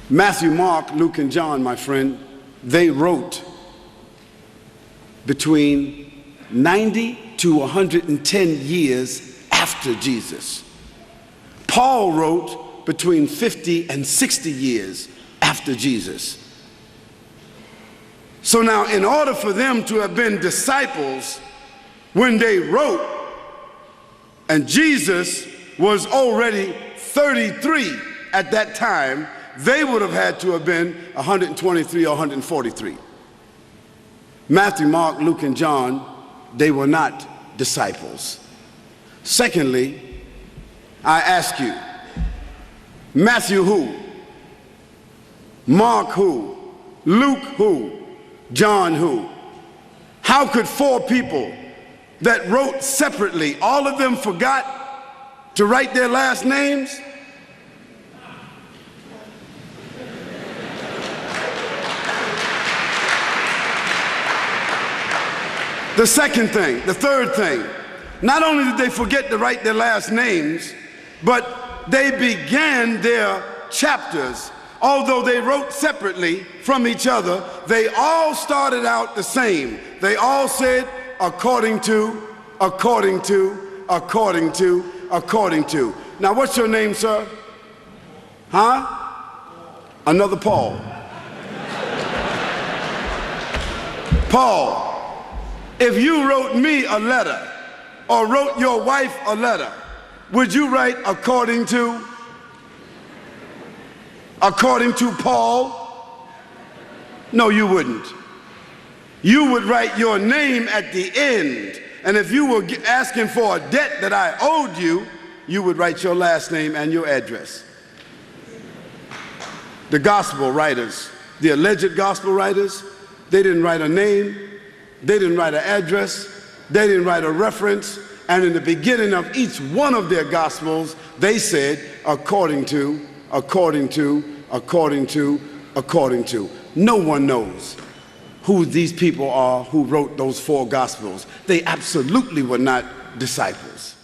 Matthew, Mark, Luke, and John, my friend, they wrote between 90 to 110 years after Jesus. Paul wrote between 50 and 60 years after Jesus. So now, in order for them to have been disciples when they wrote, and Jesus was already 33 at that time, they would have had to have been 123 or 143. Matthew, Mark, Luke, and John, they were not disciples. Secondly, I ask you, Matthew who? Mark who? Luke who? John who? How could four people that wrote separately, all of them forgot to write their last names? The second thing, the third thing, not only did they forget to write their last names, but they began their chapters. Although they wrote separately from each other, they all started out the same. They all said, according to, according to, according to, according to. Now, what's your name, sir? Huh? Another Paul. Paul. If you wrote me a letter or wrote your wife a letter, would you write according to Paul? No, you wouldn't. You would write your name at the end. And if you were asking for a debt that I owed you, you would write your last name and your address. The gospel writers, the alleged gospel writers, they didn't write a name. They didn't write an address, they didn't write a reference, and in the beginning of each one of their gospels, they said, according to, according to, according to, according to. No one knows who these people are who wrote those four gospels. They absolutely were not disciples.